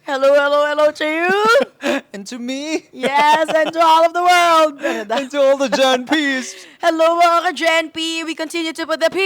Hello, hello, hello to you. And to me, Yes, and to all of the world. and to all the John P's Hello mga ka-Gen P. We continue to put the P.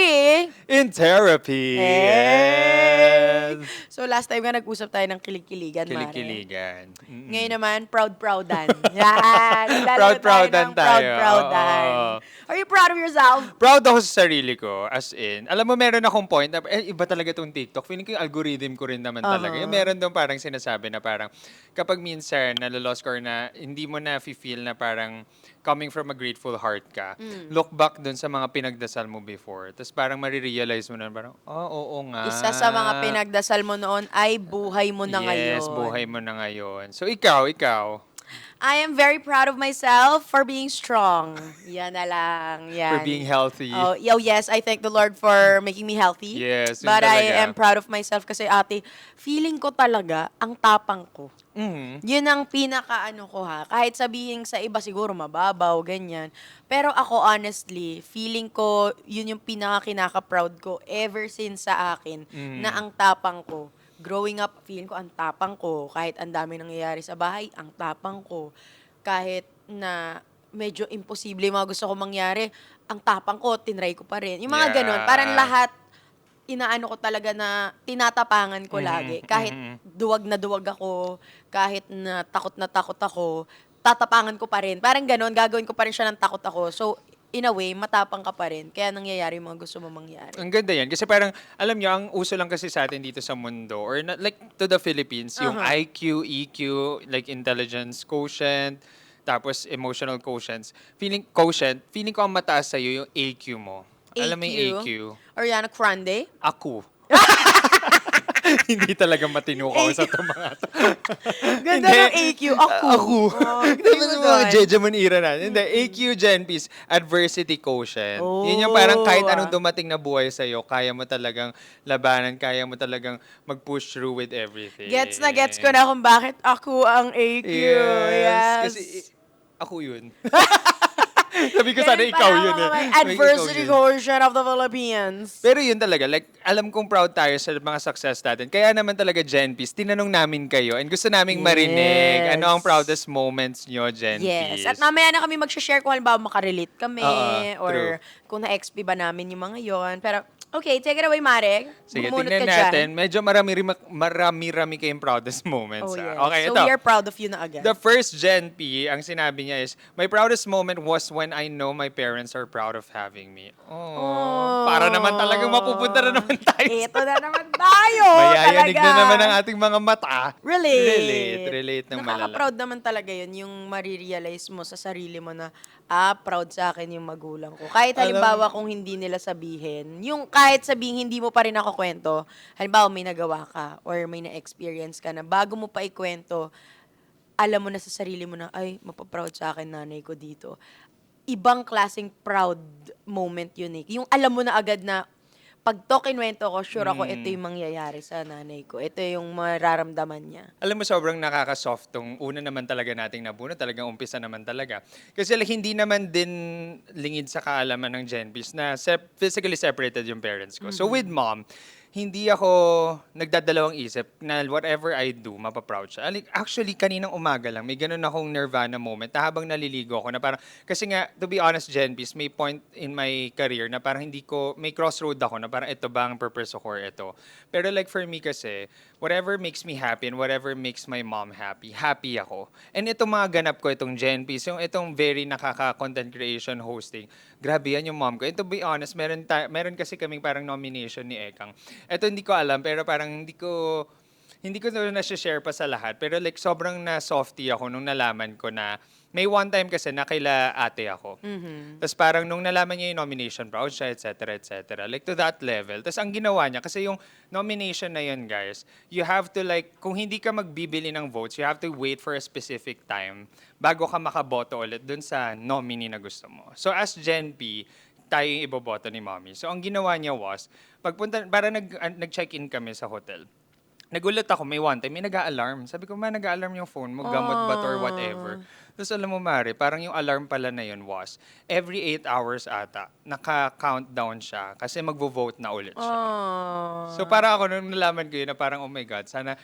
in therapy. Hey! Yes. So last time nga nag-usap tayo ng kilig-kiligan, Mare. Kilig-kiligan. Ngayon naman, proud-proudan. Yan. Naglalaro Proud-proudan ng tayo. proud-proudan. Oo. Are you proud of yourself? Proud ako sa sarili ko. As in, alam mo, meron akong point na, iba talaga tong TikTok. Feeling ko yung algorithm ko rin naman talaga. Yung meron doon parang sinasabi na parang, kapag minsan, nalolost ka or na, hindi mo na feel na parang, coming from a grateful heart ka, look back dun sa mga pinagdasal mo before. Tapos parang marirealize mo na parang, oo nga. Isa sa mga pinagdasal mo noon ay buhay mo na ngayon. Yes, buhay mo na ngayon. So, ikaw. I am very proud of myself for being strong. Yan na lang. Yan. For being healthy. Oh, yes, I thank the Lord for making me healthy. Yes, yun But I talaga. am proud of myself kasi ate, feeling ko talaga ang tapang ko. Mhm. Yun ang pinaka-ano ko ha. Kahit sabihin sa iba siguro mababaw, ganyan. Pero ako honestly, feeling ko yun yung pinaka-kinaka-proud ko ever since sa akin na ang tapang ko. Growing up, feeling ko ang tapang ko. Kahit ang dami nangyayari sa bahay, ang tapang ko. Kahit na medyo imposible yung mga gusto ko mangyari, ang tapang ko, tinry ko pa rin. Yung mga ganun, parang lahat inaano ko talaga na tinatapangan ko lagi. Kahit duwag na duwag ako, kahit na takot ako, tatapangan ko pa rin. Parang ganun, gagawin ko pa rin siya ng takot ako. So, in a way, matapang ka pa rin. Kaya nangyayari yung mga gusto mo mangyari. Ang ganda yan. Kasi parang, alam nyo, ang uso lang kasi sa atin dito sa mundo, or like to the Philippines, yung IQ, EQ, like intelligence quotient, tapos emotional quotients. Feeling ko ang mataas sa'yo yung AQ mo. Alam mo yung AQ? Ariana Grande? Ako. Hindi talaga matino ko sa ito mga to. Ganda ng AQ. Ako. Oh, Tignan mo mga doon. Jejeman era na. Hindi, AQ Gen P's, adversity quotient. Yun yung parang kahit anong dumating na buhay sa'yo, kaya mo talagang labanan, kaya mo talagang mag-push through with everything. Gets ko na kung bakit ako ang AQ. Yes. Kasi ako yun. Sabi ko sana Ganun ikaw pala yun ako, eh. may Ikaw adversity yun. quotient of the Philippines. Pero yun talaga, like, alam kong proud tayo sa mga success natin. Kaya naman talaga, Gen P's, tinanong namin kayo and gusto naming marinig. Ano ang proudest moments nyo, Gen Yes. P's? At mamaya na kami mag-share kung halimbawa makarelate kami Oo, or kung na-XP ba namin yung mga yon. Pero, okay, take it away, Mare. Sige, Bumunot tingnan ka dyan. natin. Medyo marami-rami kayong proudest moments. Oh, yes. Okay, So, ito. we are proud of you na agad. The first Gen P, ang sinabi niya is, my proudest moment was when I know my parents are proud of having me. Oh, para naman talagang mapupunta na naman tayo. Ito na naman tayo. Mayayanig talaga. na naman ang ating mga mata. Relate Relate ng malala. Nakaka-proud naman talaga yun, yung marirealize mo sa sarili mo na, proud sa akin yung magulang ko. Kahit halimbawa kung hindi nila sabihin, yung kahit sabihin hindi mo pa rin ako kwento, halimbawa may nagawa ka or may na-experience ka na bago mo pa ikwento, alam mo na sa sarili mo na, ay, mapaproud sa akin nanay ko dito. Ibang klaseng proud moment yun eh. Yung alam mo na agad na, pag to kinwento ko, sure ako ito yung mangyayari sa nanay ko. Ito yung mararamdaman niya. Alam mo, sobrang nakaka-soft tong una naman talaga nating nabunot. Talagang umpisa naman talaga. Kasi like, hindi naman din lingid sa kaalaman ng Gen P's na physically separated yung parents ko. So with mom, hindi ako nagdadalawang isip na whatever I do, mapaproud siya. Actually, kaninang umaga lang, may ganun akong nirvana moment na habang naliligo ako na parang, kasi nga, to be honest, Gen P's, may point in my career na parang hindi ko, may crossroad ako na parang ito ba ang purpose ko or ito. Pero like for me kasi, whatever makes me happy and whatever makes my mom happy, happy ako. And itong mga ganap ko, itong Gen P's, yung itong very nakaka-content creation hosting, grabe yan yung mom ko. And to be honest, meron kasi kaming parang nomination ni Ekang. Ito hindi ko alam, pero parang hindi ko na-share pa sa lahat. Pero like sobrang na-softy ako nung nalaman ko na may one time kasi na kaila ate ako. Tapos parang nung nalaman niya yung nomination, proud siya, etc. Like to that level. Tapos ang ginawa niya, kasi yung nomination na yun, guys, you have to like, kung hindi ka magbibili ng votes, you have to wait for a specific time bago ka makaboto ulit dun sa nominee na gusto mo. So as Gen P, tayo yung iboboto ni mommy. So ang ginawa niya was, nag-check-in kami sa hotel. Nagulat ako, may one time, may nag-a-alarm. Sabi ko, nag-a-alarm yung phone mo, gamot ba to or whatever. Tapos alam mo, Mare, parang yung alarm pala na yun was, every 8 hours ata, naka-countdown siya kasi magvo-vote na ulit siya. So para ako, nung nalaman ko yun na parang, oh my God, sana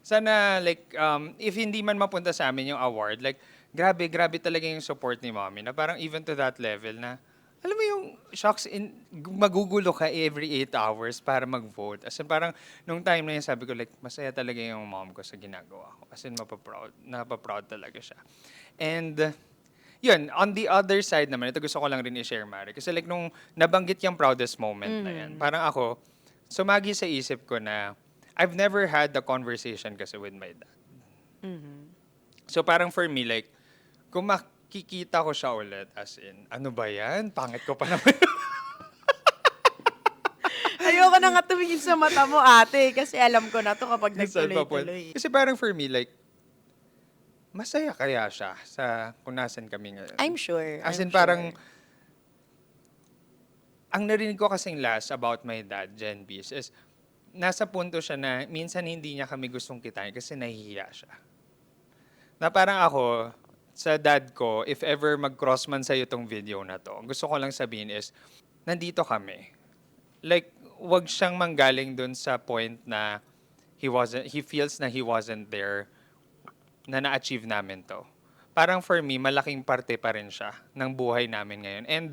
Sana, like, if hindi man mapunta sa amin yung award, like, grabe talaga yung support ni mommy na parang even to that level na, alam mo yung shocks, magugulo ka every 8 hours para mag-vote. As in, parang, nung time na yun, sabi ko, like, masaya talaga yung mom ko sa ginagawa ko. As in, napaproud talaga siya. And, yun, on the other side naman, ito gusto ko lang rin i-share, Mari. Kasi like, nung nabanggit yung proudest moment na yan, parang ako, sumagi sa isip ko na, I've never had the conversation kasi with my dad. So parang for me, like, kung makikita ko siya ulit, as in, ano ba yan? Pangit ko pa naman. Ayoko na nga tumingin sa mata mo, ate, kasi alam ko na to kapag Saan pa po? nagtuloy-tuloy. Kasi parang for me, like, masaya kaya siya sa kung nasan kami ngayon. I'm sure. As I'm in, parang, sure. ang narinig ko kasing last about my dad, Jen Bees, is nasa punto siya na minsan hindi niya kami gustong kitain kasi nahihiya siya. Na parang ako, sa dad ko, if ever mag-cross man sa'yo tong video na to, gusto ko lang sabihin is, nandito kami. Like, wag siyang manggaling dun sa point na he feels na he wasn't there, na na-achieve namin to. Parang for me, malaking parte pa rin siya ng buhay namin ngayon. And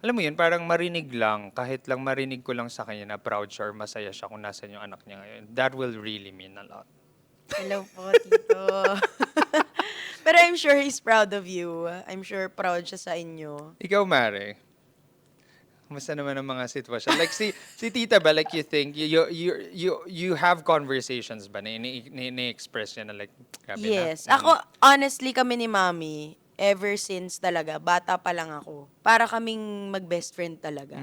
alam mo yun, parang marinig lang, kahit lang marinig ko lang sa kanya na proud siya or masaya siya kung nasan yung anak niya ngayon. That will really mean a lot. Hello po, Tito. Pero I'm sure he's proud of you. I'm sure proud siya sa inyo. Ikaw, Mare, kumusta naman ang mga sitwasyon? Like si Tita ba, like you think, you have conversations ba na ini-express niya na like, grabe na? Yes. Ako, honestly, kami ni Mami, ever since talaga, bata pa lang ako, para kaming mag-best friend talaga.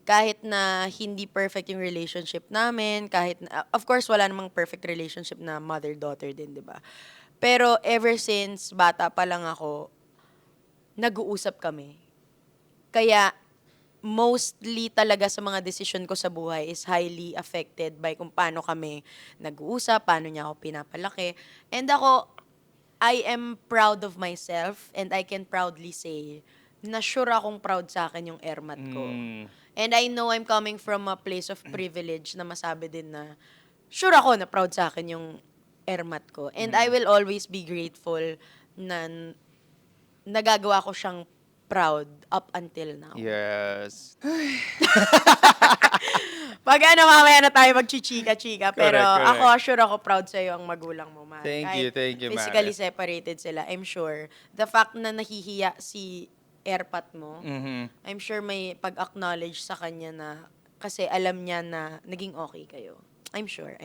Kahit na hindi perfect yung relationship namin, kahit na, of course, wala namang perfect relationship na mother-daughter din, di ba? Pero ever since bata pa lang ako, nag-uusap kami. Kaya, mostly talaga sa mga decision ko sa buhay is highly affected by kung paano kami nag-uusap, paano niya ako pinapalaki. And ako, I am proud of myself and I can proudly say na sure akong proud sa akin yung ermat ko. And I know I'm coming from a place of privilege na masabi din na sure ako na proud sa akin yung ermat ko. And I will always be grateful na nagagawa ko siyang proud up until now. Yes. Pag mamaya na tayo magchichika-chika. Pero Correct. ako, sure ako proud sa'yo ang magulang mo, Mare. Thank you, Mare. Physically separated sila, I'm sure. The fact na nahihiya si airpat mo, I'm sure may pag-acknowledge sa kanya na kasi alam niya na naging okay kayo. I'm sure.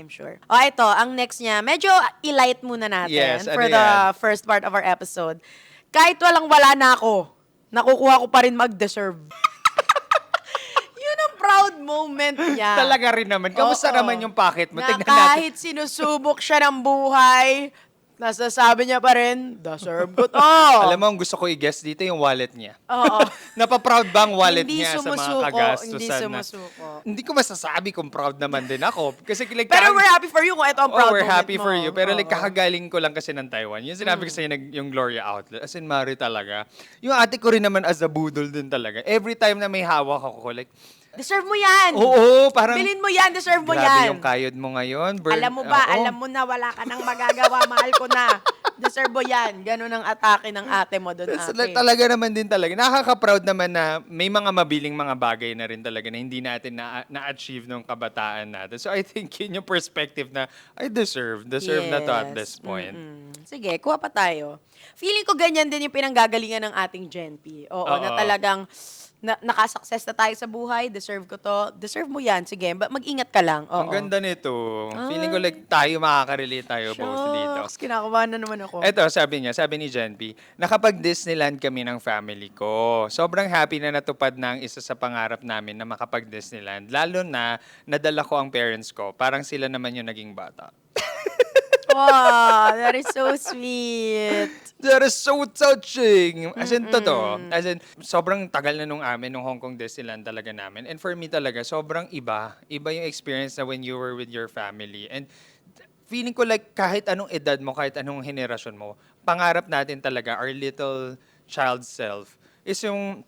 O, ito, ang next niya, medyo i-light muna natin Yes, for ano the yan? first part of our episode. Kahit wala na ako, nakukuha ko pa rin mag-deserve. Yun ang proud moment niya. Talaga rin naman. Kamusta Oo. naman yung pocket mo? Na Tignan natin. kahit sinusubok siya ng buhay, nasasabi niya pa rin, deserve ko to. Alam mo, ang gusto ko i-guess dito yung wallet niya. Oo. Napaproud ba ang wallet Hindi niya sa mga sumusuko, kagastusan hindi na? sumusuko. Hindi ko masasabi kung proud naman din ako. Kasi like, Pero we're happy for you kung ito ang proud we're moment happy mo. for you. Pero like, Oo. kakagaling ko lang kasi ng Taiwan. Yung sinabi ko sa'yo, yung Gloria Outlet. As in, Mari talaga. Yung ate ko rin naman as a budol din talaga. Every time na may hawak ako, like, Deserve mo yan. oo, parang, Bilhin mo yan, deserve mo grabe yan. yung kayod mo ngayon. Alam mo ba, Oo. alam mo na wala ka nang magagawa, mahal ko na. Deserve mo yan. Ganun ang atake ng ate mo doon, ate. Talaga naman din talaga. Nakaka-proud naman na may mga mabiling mga bagay na rin talaga na hindi natin na-achieve nung kabataan natin. So I think yun yung perspective na I deserve na to at this point. Sige, kuha pa tayo. Feeling ko ganyan din yung pinanggagalingan ng ating Gen P. Oo, Oo. na talagang nakasuccess na tayo sa buhay, deserve ko to. Deserve mo yan, sige. Mag-ingat ka lang. Oo. Ang ganda nito. Feeling ko like tayo makaka-relate tayo both dito. Shucks, kinakabahan na naman ako. Eto, sabi ni Jen P, nakapag-Disneyland kami ng family ko. Sobrang happy na natupad na ang isa sa pangarap namin na makapag-Disneyland. Lalo na nadala ko ang parents ko. Parang sila naman yung naging bata. Wow, that is so sweet. That is so touching. As in, totoo. As in, sobrang tagal na nung Hong Kong Disneyland talaga namin. And for me talaga, sobrang iba. Iba yung experience na when you were with your family. And feeling ko like kahit anong edad mo, kahit anong henerasyon mo, pangarap natin talaga, our little child self, is yung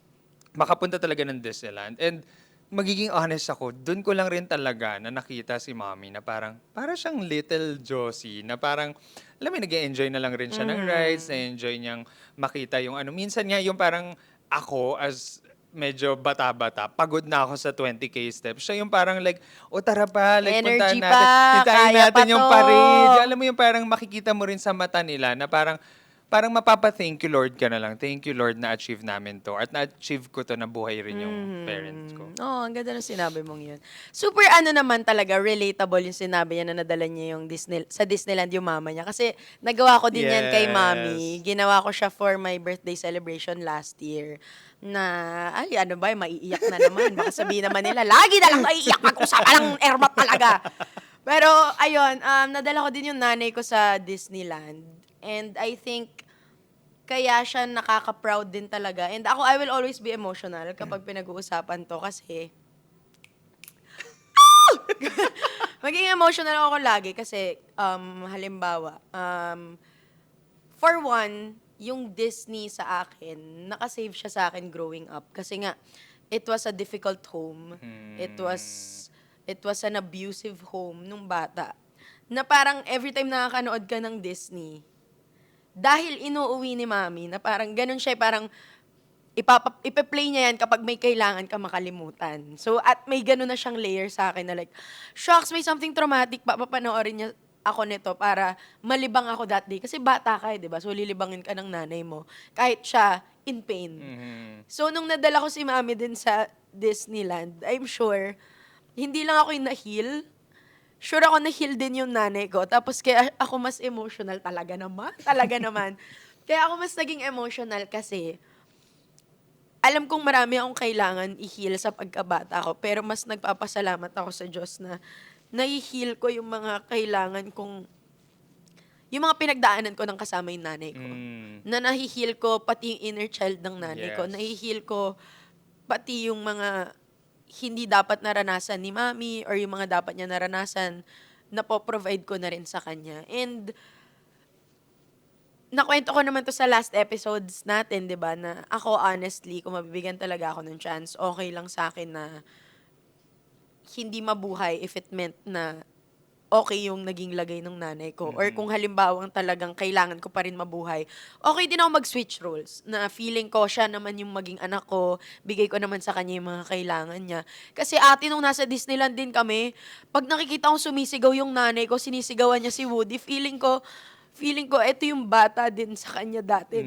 makapunta talaga ng Disneyland. And magiging honest ako, dun ko lang rin talaga na nakita si mommy na para siyang little Josie na parang, alam mo, nag-enjoy na lang rin siya ng rides, na-enjoy niyang makita yung ano. Minsan nga yung parang ako as medyo bata-bata, pagod na ako sa 20K steps. Siya yung parang like, o tara pa, like puntahan Energy natin, pa, hintayin kaya pa natin yung to. parade. Alam mo yung parang makikita mo rin sa mata nila na parang mapapa-thank you Lord ka na lang. Thank you Lord na achieve namin to. At na-achieve ko to na buhay rin yung parents ko. Oo, ang ganda ng sinabi mong yun. Super ano naman talaga, relatable yung sinabi niya na nadala niya yung sa Disneyland yung mama niya. Kasi nagawa ko din yan kay mami. Yes. Ginawa ko siya for my birthday celebration last year. Na, ay, ano ba, maiiyak na naman. Baka sabihin naman nila, lagi na lang maiiyak pag-usapan ng Ermat talaga. Pero, ayun, nadala ko din yung nanay ko sa Disneyland. And I think, kaya siya nakaka-proud din talaga. And ako, I will always be emotional kapag pinag-uusapan to kasi maging emotional ako lagi kasi halimbawa, for one, yung Disney sa akin, nakasave siya sa akin growing up kasi nga it was a difficult home. It was an abusive home nung bata. Na parang every time nakakanood ka ng Disney, dahil inuuwi ni mami na parang ganun siya, parang ipe-play niya yan kapag may kailangan ka makalimutan. So, at may ganun na siyang layer sa akin na like, shocks, may something traumatic, papanoorin niya ako nito para malibang ako that day. Kasi bata ka, di ba? So, lilibangin ka ng nanay mo. Kahit siya, in pain. So, nung nadala ko si mami din sa Disneyland, I'm sure, hindi lang ako yung na-heal, sure ako na-heal din yung nanay ko. Tapos kaya ako mas emotional talaga naman. Talaga naman. Kaya ako mas naging emotional kasi alam kong marami akong kailangan i-heal sa pagkabata ko. Pero mas nagpapasalamat ako sa Diyos na nai-heal ko yung mga kailangan kong, yung mga pinagdaanan ko ng kasama yung nanay ko. Na nahi-heal ko pati yung inner child ng nanay ko. Yes. Nahi-heal ko pati yung mga hindi dapat naranasan ni mami or yung mga dapat niya naranasan na po-provide ko na rin sa kanya. And nakwento ko naman to sa last episodes natin, 'di ba, na ako honestly, kung mabibigyan talaga ako ng chance, okay lang sa akin na hindi mabuhay if it meant na okay yung naging lagay ng nanay ko. Or kung halimbawang talagang kailangan ko pa rin mabuhay, okay din ako mag-switch roles. Na feeling ko siya naman yung maging anak ko, bigay ko naman sa kanya yung mga kailangan niya. Kasi ate, nung nasa Disneyland din kami, pag nakikita kong sumisigaw yung nanay ko, sinisigawan niya si Woody, feeling ko, ito yung bata din sa kanya dati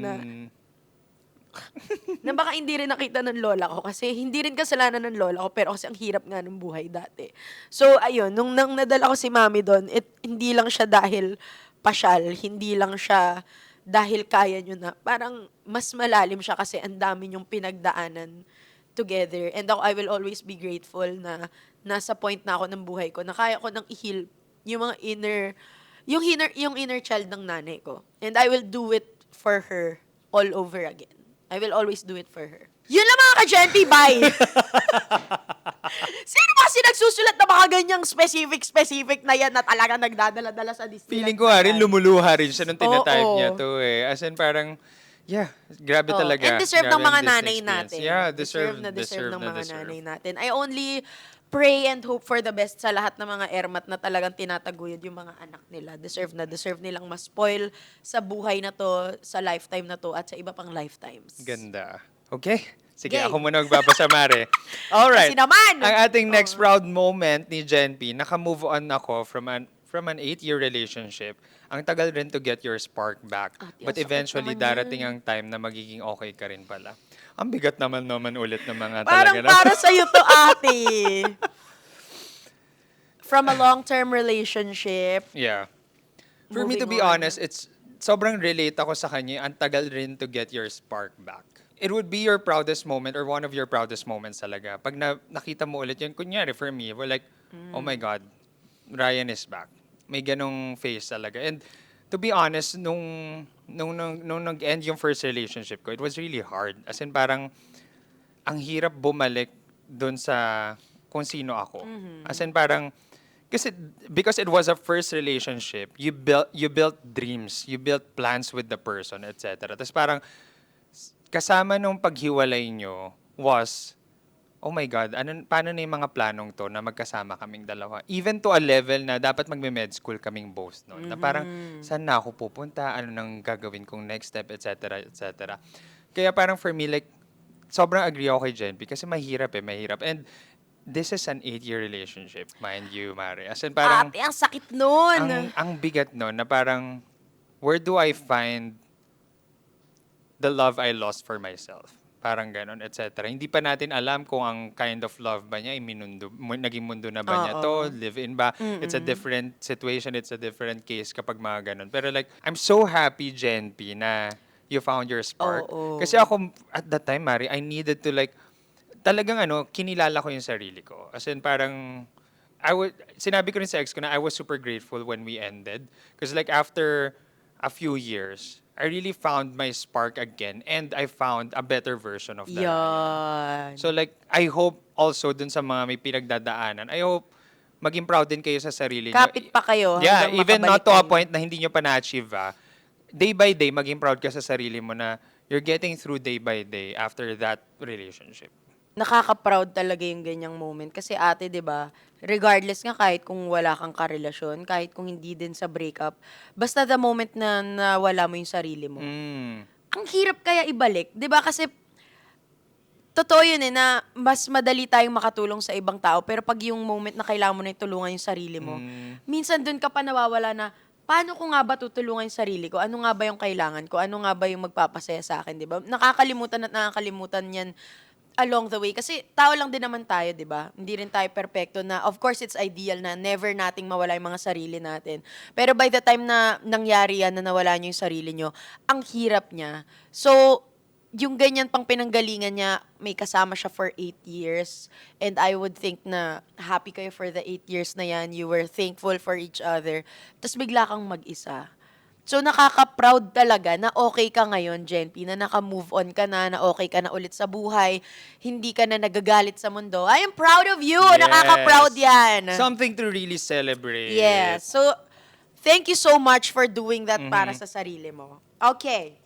na baka hindi rin nakita ng lola ko kasi hindi rin kasalanan ng lola ko pero kasi ang hirap nga ng buhay dati. So, ayun, nung nadala ko si mami doon, hindi lang siya dahil pasyal, hindi lang siya dahil kaya nyo na. Parang mas malalim siya kasi ang dami nyong pinagdaanan together. And ako, I will always be grateful na nasa point na ako ng buhay ko na kaya ko nang i-heal yung mga yung inner child ng nanay ko. And I will do it for her all over again. I will always do it for her. Yun lang mga ka-Gen P, bye! Sino ba kasi nagsusulat na mga ganyang specific na yan na talaga nagdadala-dala sa Disneyland? Feeling ko nga rin, lumuluha rin siya nung tinatype Oo. niya to eh. As in parang, yeah, grabe Oh, talaga. and deserve Grabe ng mga ang Disney nanay experience. natin. Yeah, deserve deserve ng na mga deserve. nanay natin. I only pray and hope for the best sa lahat ng mga ermat na talagang tinataguyod yung mga anak nila. Deserve nilang ma-spoil sa buhay na to, sa lifetime na to, at sa iba pang lifetimes. Ganda. Okay. Sige, Yay. ako muna magbabasa, Mare. Alright. Kasi naman! Ang ating next proud moment ni Gen P, naka-move on ako from an 8-year relationship. Ang tagal rin to get your spark back. Ate, But ang sakit eventually, naman darating yan. ang time na magiging okay ka rin pala. Ang bigat naman ulit ng mga Parang talaga para sa'yo to, ate. From a long-term relationship. Yeah. For me, to Moving be on. honest, it's sobrang relate ako sa kanya. Ang tagal rin to get your spark back. It would be your proudest moment or one of your proudest moments talaga. Pag nakita mo ulit yun, kunyari for me, we're like, oh my God, Ryan is back. May ganong face talaga. And to be honest, nung nag-end yung first relationship ko, it was really hard. As in parang, ang hirap bumalik dun sa kung sino ako. As in parang, kasi because it was a first relationship, you built dreams, you built plans with the person, etc. Tapos parang kasama nung paghiwalay nyo was oh my God, paano na yung mga planong to na magkasama kaming dalawa? Even to a level na dapat magme-med school kaming both noon. Na parang, saan na ako pupunta? Ano nang gagawin kong next step, etc., etc. Kaya parang for me, like, sobrang agree ako kay Jen kasi mahirap mahirap. And this is an 8-year relationship, mind you, Mare. As in, parang, Ate, ang sakit nun. ang bigat no na parang, where do I find the love I lost for myself? Parang ganon, etc. Hindi pa natin alam kung ang kind of love ba niya, naging mundo na ba niya to, Oo. live-in ba? It's a different situation, it's a different case kapag mga ganon. Pero like, I'm so happy, Jen P, na you found your spark. Oo. Kasi ako, at that time, Mari, I needed to like, talagang kinilala ko yung sarili ko. As in, parang, sinabi ko rin sa ex ko na I was super grateful when we ended. Because like, after a few years, I really found my spark again and I found a better version of Ryan. Yan. So like, I hope also dun sa mga may pinagdadaanan, I hope maging proud din kayo sa sarili nyo. Kapit pa kayo Yeah, hanggang even makabalik not to a kayo. point na hindi nyo pa na-achieve day by day, maging proud ka sa sarili mo na you're getting through day by day after that relationship. Nakaka-proud talaga yung ganyang moment. Kasi ate, di ba, regardless nga kahit kung wala kang karelasyon, kahit kung hindi din sa breakup, basta the moment na nawala mo yung sarili mo, ang hirap kaya ibalik. Di ba? Kasi totoo yun na mas madali tayong makatulong sa ibang tao. Pero pag yung moment na kailangan mo na itulungan yung sarili mo, minsan dun ka pa nawawala na, paano ko nga ba tutulungan yung sarili ko? Ano nga ba yung kailangan ko? Ano nga ba yung magpapasaya sa akin, di ba? Nakakalimutan at nakakalimutan yan along the way. Kasi tao lang din naman tayo, di ba? Hindi rin tayo perfecto na, of course, it's ideal na never nating mawala yung mga sarili natin. Pero by the time na nangyari yan, na nawala nyo yung sarili nyo, ang hirap niya. So, yung ganyan pang pinanggalingan niya, may kasama siya for 8 years. And I would think na happy kayo for the 8 years na yan. You were thankful for each other. Tapos bigla kang mag-isa. So, nakaka-proud talaga na okay ka ngayon, Jenpy, na naka-move on ka na okay ka na ulit sa buhay, hindi ka na nagagalit sa mundo. I am proud of you! Yes. Nakaka-proud yan! Something to really celebrate. Yes. So, thank you so much for doing that para sa sarili mo. Okay.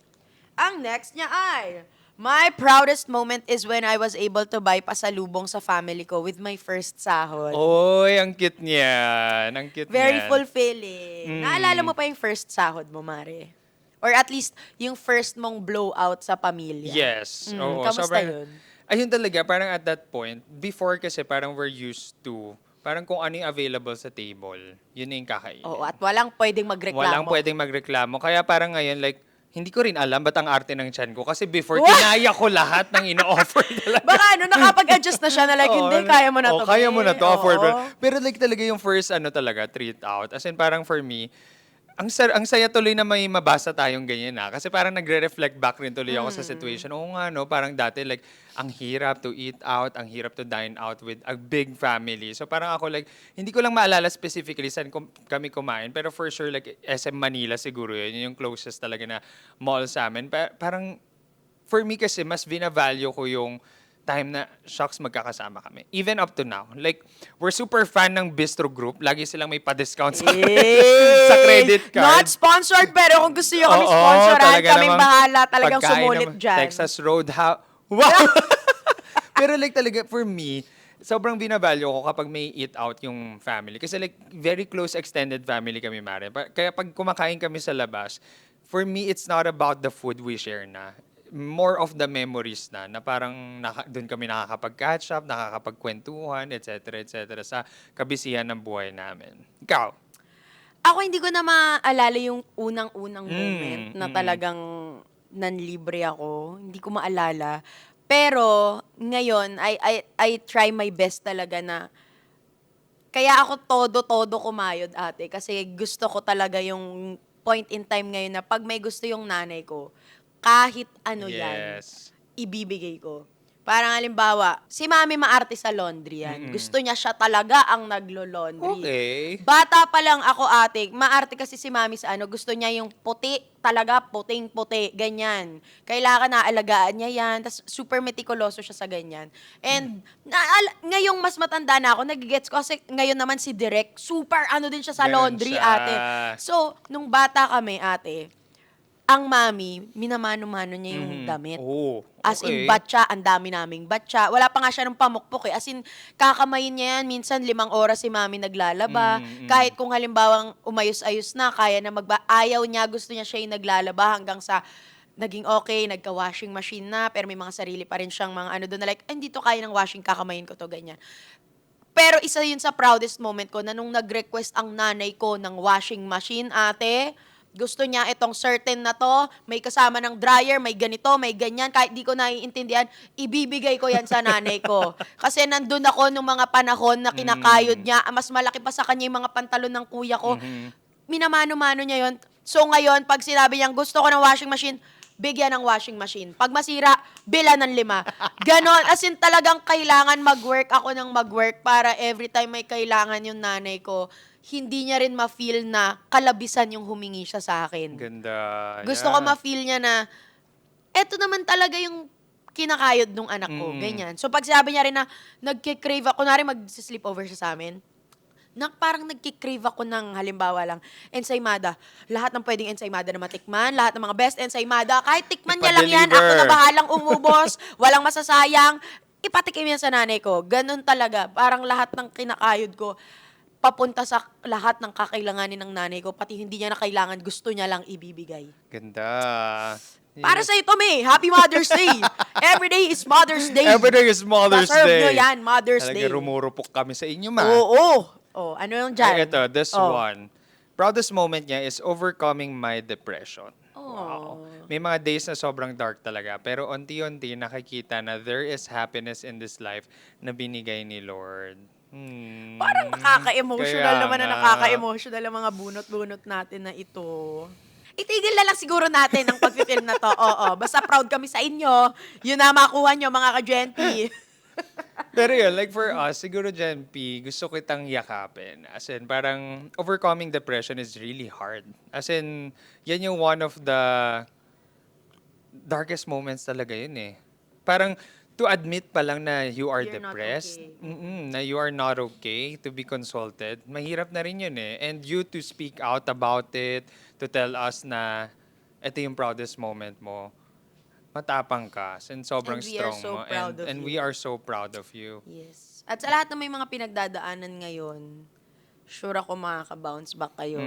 Ang next niya ay, my proudest moment is when I was able to buy pasalubong sa family ko with my first sahod. Oy, ang cute niyan. Ang cute Very niyan. fulfilling. Naalala mo pa yung first sahod mo, Mare? Or at least, yung first mong blowout sa pamilya. Yes. Oo, Kamusta yun? Ayun talaga, parang at that point, before kasi parang we're used to, parang kung ano yung available sa table, yun na yung kakainin. Oo, at walang pwedeng magreklamo. Walang pwedeng magreklamo. Kaya parang ngayon, like, hindi ko rin alam ba't ang arte ng tiyan ko. Kasi before, What? kinaya ko lahat ng ino-offer talaga. Baka nakapag-adjust na siya na like, hindi, kaya mo na to. Kaya mo na to, Oo. afford mo. Pero like talaga yung first talaga, treat out. As in parang for me, ang saya tuloy na may mabasa tayong ganyan kasi parang nagre-reflect back rin tuloy ako sa situation. Oo nga no, parang dati like ang hirap to eat out, ang hirap to dine out with a big family. So parang ako like hindi ko lang maalala specifically saan kami kumain, pero for sure like SM Manila siguro yun yung closest talaga na mall sa amin. Parang for me kasi mas binavalue ko yung time na, shocks, magkakasama kami. Even up to now. Like, we're super fan ng Bistro Group. Lagi silang may pa-discount sa, sa credit card. Not sponsored, pero kung gusto nyo kami sponsoran, talaga kaming namang bahala talagang pagkain sumulit naman. dyan. Texas Roadhouse. Wow! Pero like talaga, for me, sobrang binavalue ko kapag may eat out yung family. Kasi like, very close extended family kami, Mare. Kaya pag kumakain kami sa labas, for me, it's not about the food we share na. More of the memories na parang doon kami nakakapag-catch up, nakakapagkwentuhan, etc. sa kabisihan ng buhay namin. Ikaw? Ako hindi ko na maalala yung unang-unang moment na talagang nanlibre ako. Hindi ko maalala. Pero ngayon, I try my best talaga na kaya ako todo kumayod, ate. Kasi gusto ko talaga yung point in time ngayon na pag may gusto yung nanay ko, kahit ano yan, ibibigay ko. Parang halimbawa, si mami maarte sa laundry yan. Gusto niya siya talaga ang naglo-laundry. Okay. Bata pa lang ako, ate, maarte kasi si mami sa gusto niya yung puti, talaga puting-puti, ganyan. Kailangan naalagaan niya yan, tas super meticuloso siya sa ganyan. And ngayong mas matanda na ako, nagigets ko kasi ngayon naman si Direk, super din siya sa Ganon laundry, siya. ate. So, nung bata kami, ate, ang mami, minamano-mano niya yung damit. Oh, As in, okay. batya, ang dami naming batya. Wala pa nga siya ng pamukpok eh. As in, kakamayin niya yan. Minsan, 5 oras si mami naglalaba. Kahit kung halimbawang umayos-ayos na, kaya na ayaw niya, gusto niya siya yung naglalaba hanggang sa naging okay, nagka-washing machine na, pero may mga sarili pa rin siyang mga ano doon na like, ay, hindi to kaya ng washing, kakamayin ko to, ganyan. Pero isa yun sa proudest moment ko na nung nag-request ang nanay ko ng washing machine, ate, gusto niya itong certain na to, may kasama ng dryer, may ganito, may ganyan, kahit di ko naiintindihan, ibibigay ko yan sa nanay ko. Kasi nandun ako nung mga panahon na kinakayod niya, mas malaki pa sa kanya yung mga pantalon ng kuya ko. Minamano-mano niya yon. So ngayon, pag sinabi niyang gusto ko ng washing machine, bigyan ng washing machine. Pag masira, bila ng 5. Ganon. As in talagang kailangan mag-work ako ng mag-work para every time may kailangan yung nanay ko, hindi niya rin ma-feel na kalabisan yung humingi siya sa akin. Ganda. Gusto ko ma-feel niya na, eto naman talaga yung kinakayod nung anak ko. Ganyan. So pag sinabi niya rin na nagkikrave ako, kunwari mag-sleep over siya sa amin, parang nagkikrave ako ng halimbawa lang, ensaymada. Lahat ng pwedeng ensaymada na matikman, lahat ng mga best ensaymada, kahit tikman niya lang yan, ako na bahalang umubos, walang masasayang, ipatikim yan sa nanay ko. Ganon talaga. Parang lahat ng kinakayod ko, papunta sa lahat ng kakailanganin ng nanay ko, pati hindi niya na kailangan, gusto niya lang ibibigay. Ganda. Para sa ito, May, Happy Mother's Day! Every day is Mother's Day! Every day is Mother's Deserve Day. nyo yan, Mother's Talaga Day. rumurupok kami sa inyo, ma. Oo. Oh, ano yung dyan? Ay, ito, this Oh. one. Proudest moment niya is overcoming my depression. Oh. Wow. May mga days na sobrang dark talaga, pero unti-unti nakikita na there is happiness in this life na binigay ni Lord. Parang nakaka-emotional Kaya naman na nga. nakaka-emotional ang mga bunot-bunot natin na ito. Itigil na lang siguro natin ang pag-film na to. Oo, basta proud kami sa inyo. Yun na makuha nyo, mga ka-Genti. Pero yun, like for us, siguro Gen P, gusto kitang yakapin. As in, parang overcoming depression is really hard. As in, yan yung one of the darkest moments talaga yun eh. Parang to admit pa lang na you are You're not depressed, okay. na you are not okay, to be consulted, mahirap na rin yun eh. And you to speak out about it, to tell us na ito yung proudest moment mo, matapang ka, and sobrang And we are strong so mo. proud of And you. we are so proud of you. Yes. At sa lahat ng may mga pinagdadaanan ngayon, sure ako makaka-bounce back kayo.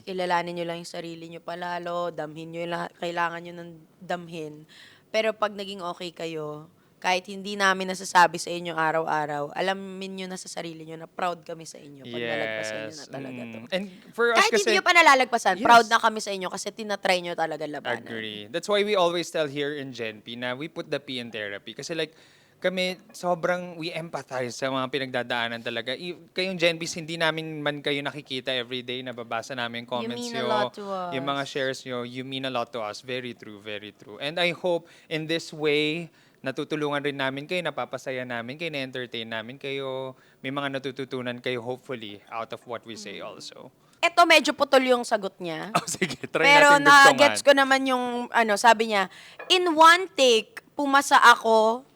Kilalanin nyo lang yung sarili nyo palalo, damhin nyo yung kailangan nyo ng damhin. Pero pag naging okay kayo, kahit hindi namin nasasabi sa inyo araw-araw, alamin nyo na sa sarili nyo na proud kami sa inyo. Pag nalagpasan nyo na talaga to. And for us Kahit kasi, hindi nyo pa nalalagpasan, Yes. proud na kami sa inyo kasi tinatry nyo talaga labanan. agree. That's why we always tell here in Gen P na we put the P in therapy. Kasi like, kami sobrang we empathize sa mga pinagdadaanan talaga. Kayong Gen P's, hindi namin man kayo nakikita everyday, nababasa namin yung comments mean a nyo, lot to us. yung mga shares nyo, you mean a lot to us. Very true, very true. And I hope in this way, natutulungan rin namin kayo, napapasaya namin kayo, na-entertain namin kayo, may mga natututunan kayo hopefully out of what we say also. Eto medyo putol yung sagot niya. Oh, sige, try Pero natin dugtungan. na-gets ko naman yung, sabi niya, in one take, pumasa ako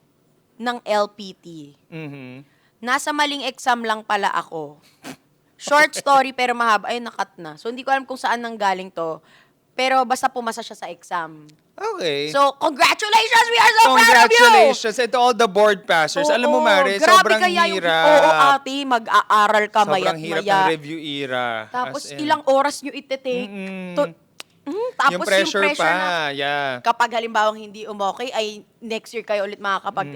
ng LPT. Nasa maling exam lang pala ako. Short story pero mahaba. Ay, nakat na. So, hindi ko alam kung saan nanggaling to. Pero basta pumasa siya sa exam. Okay. So, congratulations! We are so proud of you! Congratulations and to all the board passers. Alam mo, Mare, grabe sobrang kaya hirap. Oo, ate, mag-aaral ka Sobrang maya't hirap maya. ng review era. Tapos, As in, ilang oras nyo ite-take. Tapos, yung pressure pa, pa. Yeah. kapag halimbawang hindi umokay, ay next year kayo ulit makakapag...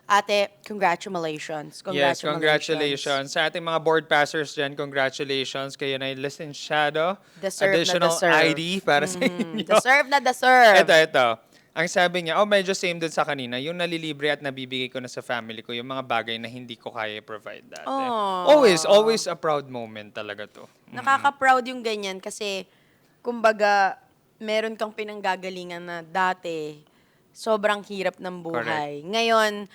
Ate, congratulations. Yes, congratulations. Sa ating mga board passers dyan, congratulations. Kayo na yung lisensyado. Deserve na Additional deserve. ID para sa inyo. Deserve na deserve. Ito. Ang sabi niya, medyo same dun sa kanina, yung nalilibre at nabibigay ko na sa family ko, yung mga bagay na hindi ko kaya provide dati. Aww. Always a proud moment talaga to. Nakaka-proud yung ganyan kasi, kumbaga, meron kang pinanggagalingan na dati, sobrang hirap ng buhay. Ngayon,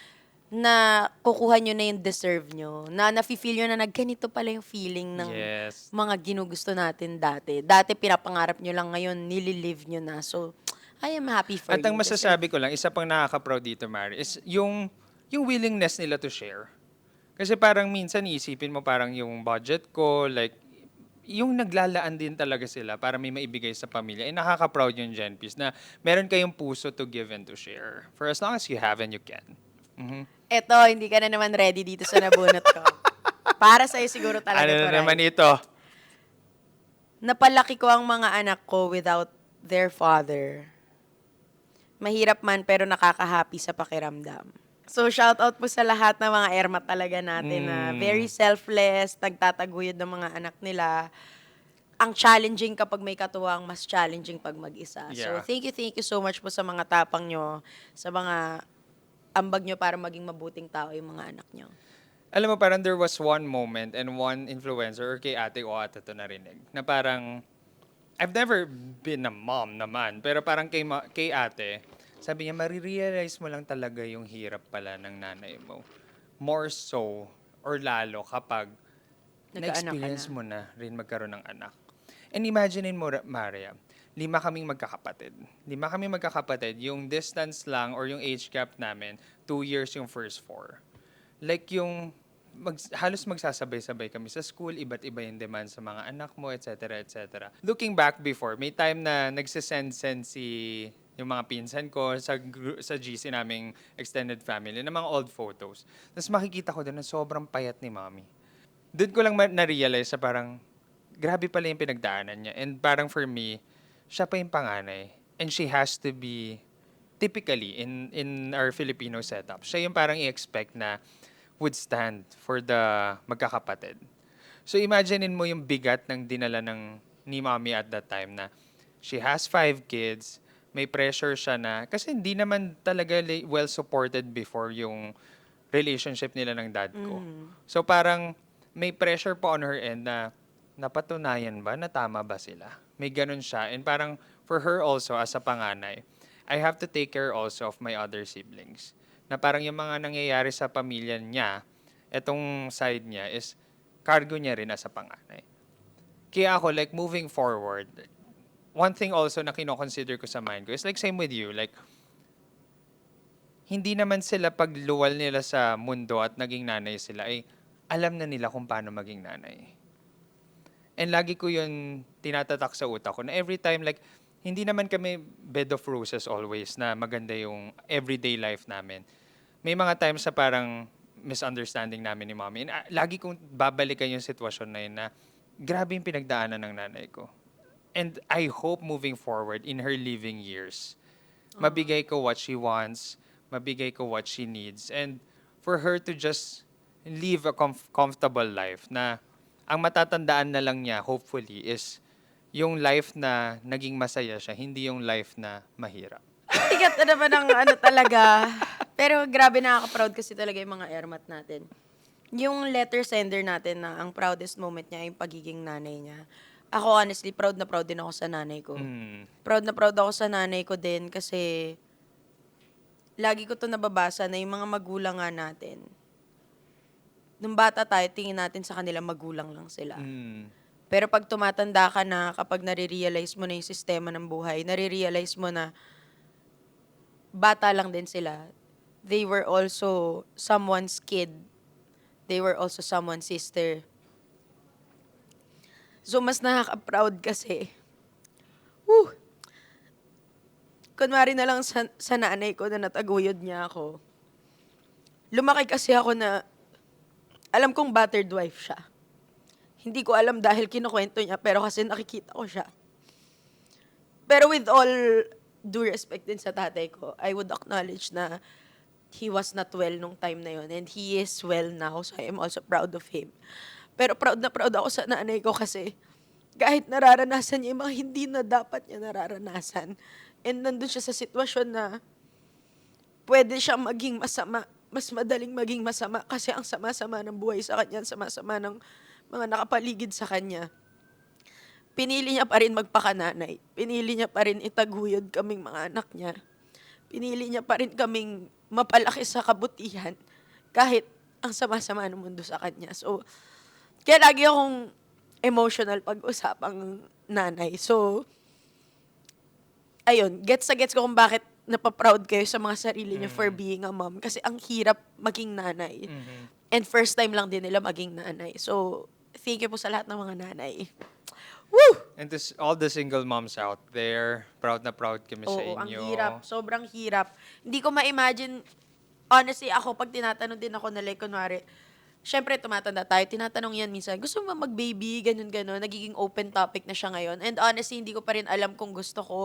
na kukuha nyo na yung deserve nyo, na nafe-feel nyo na ganito pala yung feeling ng Yes. mga ginugusto natin dati. Dati pinapangarap nyo lang, ngayon nililive nyo na. So, I am happy for At you. ang masasabi ko lang, isa pang nakaka-proud dito, Mari, is yung willingness nila to share. Kasi parang minsan iisipin mo parang yung budget ko, like, yung naglalaan din talaga sila para may maibigay sa pamilya. Eh, nakaka-proud yung Gen P's na meron kayong puso to give and to share. For as long as you have and you can. Mhm. Eto, hindi ka na naman ready dito sa nabunot ko. Para sa'yo siguro talaga Ano to, na naman Rai. ito? Napalaki ko ang mga anak ko without their father. Mahirap man pero nakaka-happy sa pakiramdam. So, shout out po sa lahat ng mga ermat talaga natin na very selfless, nagtataguyod ng mga anak nila. Ang challenging kapag may katuwang, mas challenging pag mag-isa. So, Yeah. thank you so much po sa mga tapang nyo, sa mga ambag nyo para maging mabuting tao yung mga anak nyo. Alam mo, parang there was one moment and one influencer or kay ate o ate to narinig na parang, I've never been a mom naman, pero parang kay ate, sabi niya, marirealize mo lang talaga yung hirap pala ng nanay mo. More so, or lalo kapag Nagkaanak ka na-experience na. mo na rin magkaroon ng anak. And imaginein mo, Maria, 5 kaming magkakapatid. 5 kaming magkakapatid, yung distance lang or yung age gap namin, 2 years yung first 4. Like yung halos magsasabay-sabay kami sa school, iba't iba yung demand sa mga anak mo, etc. etc. Looking back before, may time na nagsisend-send yung mga pinsan ko sa GC naming extended family ng mga old photos. Tapos makikita ko doon na sobrang payat ni mommy. Doon ko lang na-realize na parang grabe pala yung pinagdaanan niya. And parang for me, siya pa yung panganay. And she has to be, typically, in our Filipino setup, siya yung parang i-expect na would stand for the magkakapatid. So imaginein mo yung bigat ng dinala ni mommy at that time na she has 5 kids, may pressure siya na, kasi hindi naman talaga well supported before yung relationship nila ng dad ko. So parang may pressure pa on her end na napatunayan ba na tama ba sila? May ganun siya. And parang for her also as a panganay, I have to take care also of my other siblings. Na parang yung mga nangyayari sa pamilya niya, etong side niya is cargo niya rin as a panganay. Kaya ako, like moving forward, one thing also na kino-consider ko sa mind ko is like same with you, like hindi naman sila pagluwal nila sa mundo at naging nanay sila ay alam na nila kung paano maging nanay. And lagi ko yun tinatatak sa utak ko na every time like hindi naman kami bed of roses always na maganda yung everyday life namin. May mga times sa parang misunderstanding namin ni mommy. And lagi kong babalikan yung sitwasyon na yun na grabe yung pinagdaanan ng nanay ko. And I hope moving forward in her living years, mabigay ko what she wants, mabigay ko what she needs, and for her to just live a comfortable life na ang matatandaan na lang niya, hopefully, is yung life na naging masaya siya, hindi yung life na mahirap. Tigat na naman ang ano talaga. Pero grabe, nakaka-proud kasi talaga yung mga airmat natin. Yung letter sender natin na ang proudest moment niya yung pagiging nanay niya. Ako honestly, proud na proud din ako sa nanay ko. Proud na proud ako sa nanay ko din kasi lagi ko to nababasa na yung mga magulang nga natin, nung bata tayo, tingin natin sa kanila magulang lang sila. Pero pag tumatanda ka na, kapag nare-realize mo na yung sistema ng buhay, nare-realize mo na bata lang din sila. They were also someone's kid. They were also someone's sister. So, mas nakaka-proud kasi. Kunwari na lang sa nanay ko na nataguyod niya ako. Lumaki kasi ako na alam kong battered wife siya. Hindi ko alam dahil kinukwento niya, pero kasi nakikita ko siya. Pero with all due respect din sa tatay ko, I would acknowledge na he was not well nung time na yun. And he is well now, so I am also proud of him. Pero proud na proud ako sa nanay ko kasi kahit nararanasan niya yung mga hindi na dapat niya nararanasan, and nandun siya sa sitwasyon na pwede siyang maging masama, mas madaling maging masama kasi ang sama-sama ng buhay sa kanya, sama-sama ng mga nakapaligid sa kanya. Pinili niya pa rin magpakananay. Pinili niya pa rin itaguyod kaming mga anak niya. Pinili niya pa rin kaming mapalaki sa kabutihan kahit ang sama-sama ng mundo sa kanya. So, kaya lagi akong emotional pag-usapang nanay. So, ayun, gets ko kung bakit napaproud kayo sa mga sarili niyo for being a mom. Kasi ang hirap maging nanay. And first time lang din nila maging nanay. So, thank you po sa lahat ng mga nanay. Woo! And this, all the single moms out there, proud na proud kami sa Oo, ang inyo. hirap. Sobrang hirap. Hindi ko ma-imagine, honestly, ako, pag tinatanong din ako na like, kunwari, syempre, tumatanda tayo, tinatanong yan minsan, gusto mo ba mag-baby, ganun-ganun, nagiging open topic na siya ngayon. And honestly, hindi ko pa rin alam kung gusto ko.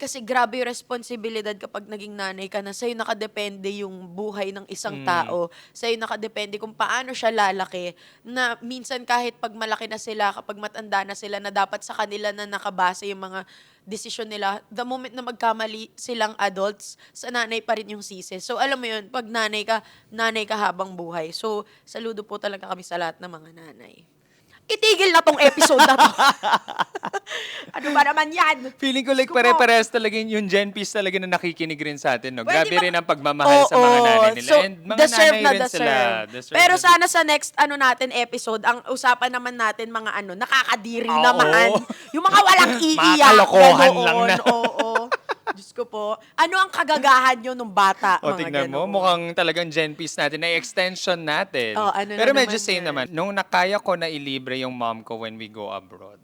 Kasi grabe yung responsibilidad kapag naging nanay ka na sa'yo nakadepende yung buhay ng isang tao. Sa'yo nakadepende kung paano siya lalaki. Na minsan kahit pag malaki na sila, kapag matanda na sila, na dapat sa kanila na nakabase yung mga desisyon nila, the moment na magkamali silang adults, sa nanay pa rin yung sisi. So alam mo yun, pag nanay ka habang buhay. So saludo po talaga kami sa lahat ng mga nanay. Itigil na tong episode na to. Ano ba naman yan? Feeling ko like Diyos ko po. pare-parehas talaga yung Gen P's talaga na nakikinig rin sa atin. No? Pwede Grabe ba- rin ang pagmamahal sa mga Oo. nanay nila. So, And mga deserve nanay na rin sila. deserve. Pero na- sana sa next natin episode, ang usapan naman natin mga nakakadiri Oo. naman. Yung mga walang Mga iiyak. kalokohan ganoon. lang na. Oo. Diyos ko po. Ano ang kagagahan nyo nung bata? O, mga tingnan mo, ganoon? mukhang talagang Gen P's natin, na extension natin. Oh, ano Pero na medyo naman same yan? naman. Nung nakaya ko na ilibre yung mom ko when we go abroad.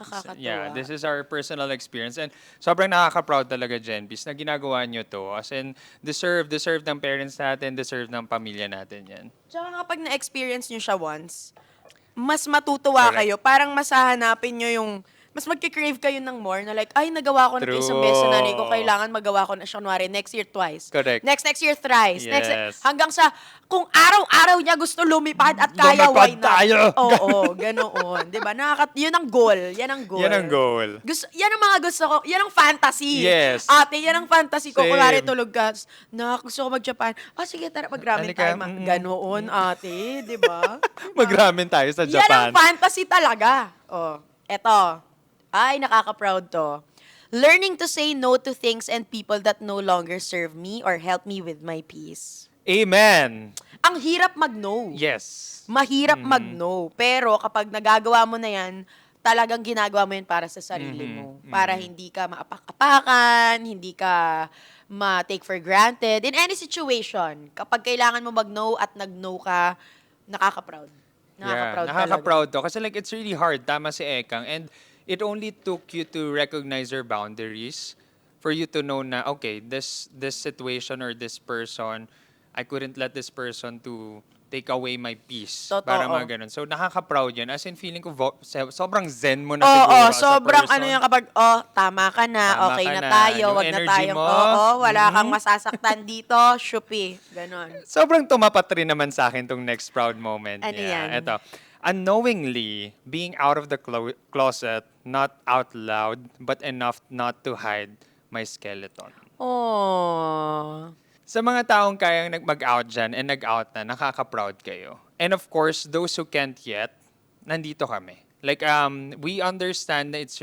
Nakakatuwa. Yeah, this is our personal experience. And sobrang nakaka-proud talaga, Gen P's, na ginagawa nyo to. As in, deserve ng parents natin, deserve ng pamilya natin yan. Tsaka kapag na-experience nyo siya once, mas matutuwa Correct. kayo. Parang mas hahanapin nyo yung, mas magkikrave kayo ng more na like, ay, nagawa ko na to True. isang beses sa nanay ko, kailangan magawa ko na siya, kunwari, next year twice. Correct. Next year thrice. Yes. Hanggang sa, kung araw-araw niya gusto lumipad at kaya, Lumipad why not? tayo. Oo, ganoon. Diba? Yun ang goal. Yan ang goal. Yan ang goal. Yan ang mga gusto ko. Yan ang fantasy. Yes. Ate, yan ang fantasy ko. Same. Kunwari tulog ka, gusto ko mag-Japan. Sige, tara, mag-ramen Halika, tayo. Ganoon, ate. Diba? Mag-ramen tayo sa Yan ang Japan. fantasy talaga. Oh, eto. Ay, nakaka-proud to. Learning to say no to things and people that no longer serve me or help me with my peace. Amen. Ang hirap mag-no. Yes. Mahirap mag-no. Pero kapag nagagawa mo na yan, talagang ginagawa mo yun para sa sarili mo. Para hindi ka maapak-apakan, hindi ka ma-take for granted. In any situation, kapag kailangan mo mag-no at nag-no ka, nakaka-proud. Nakaka-proud talaga. Nakaka-proud to. Kasi like, it's really hard. Tama si Ekang. And it only took you to recognize your boundaries for you to know na, okay, this situation or this person, I couldn't let this person to take away my peace. Totoo. Para mga ganun. So, nakaka-proud yan. As in, feeling ko, sobrang zen mo na Oo, siguro as a sobrang person. ano yung kapag, tama ka na, Tama okay ka na na. tayo, Yung wag na energy tayong, mo. wala kang masasaktan dito, shupi, ganon. Sobrang tumapat rin naman sa akin tong next proud moment Ano niya. yan? Ito. Unknowingly, being out of the closet, not out loud, but enough not to hide my skeleton. Oh. Sa mga taong kayang mag-out dyan and nag-out na, nakaka-proud kayo. And of course, those who can't yet, nandito kami. Like, we understand that it's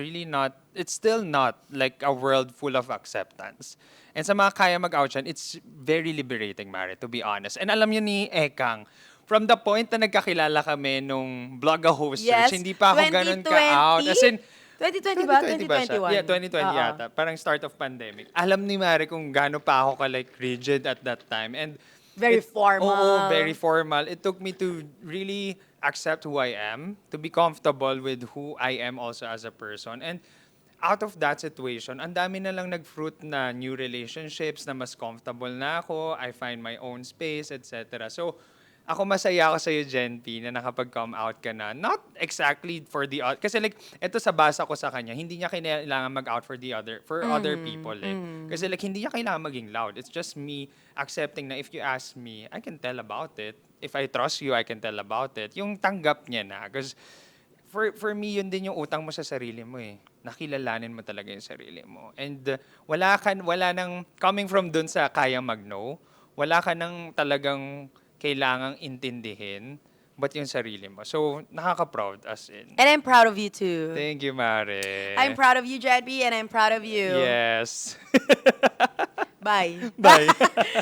still not like a world full of acceptance. And sa mga kaya mag-out dyan, it's very liberating, Mare, to be honest. And alam niyo ni Ekang, from the point na nagkakilala kami nung Blog a Host Yes, Search, hindi pa ako ganun ka-out. As in, 2020 ba? 2020 ba siya? 2021. Yeah, 2020 yata. Parang start of pandemic. Alam ni Mare kung gaano pa ako like rigid at that time. And Very formal. Oo, very formal. It took me to really accept who I am, to be comfortable with who I am also as a person. And out of that situation, ang dami na lang nag-fruit na new relationships na mas comfortable na ako. I find my own space, etc. So, ako masaya ako sa'yo, Gen P, na nakapag-come out ka na. Not exactly for the other. Kasi like, ito sa basa ko sa kanya, hindi niya kailangan mag-out for other people. Kasi like, hindi niya kailangan maging loud. It's just me accepting na if you ask me, I can tell about it. If I trust you, I can tell about it. Yung tanggap niya na. Because for me, yun din yung utang mo sa sarili mo eh. Nakilalanin mo talaga yung sarili mo. And wala nang, coming from dun sa kaya mag-no, wala ka nang talagang kailangang intindihin, but yung sarili mo. So, nakaka-proud as in. And I'm proud of you too. Thank you, Mare. I'm proud of you, JB, and I'm proud of you. Yes. Bye. Bye.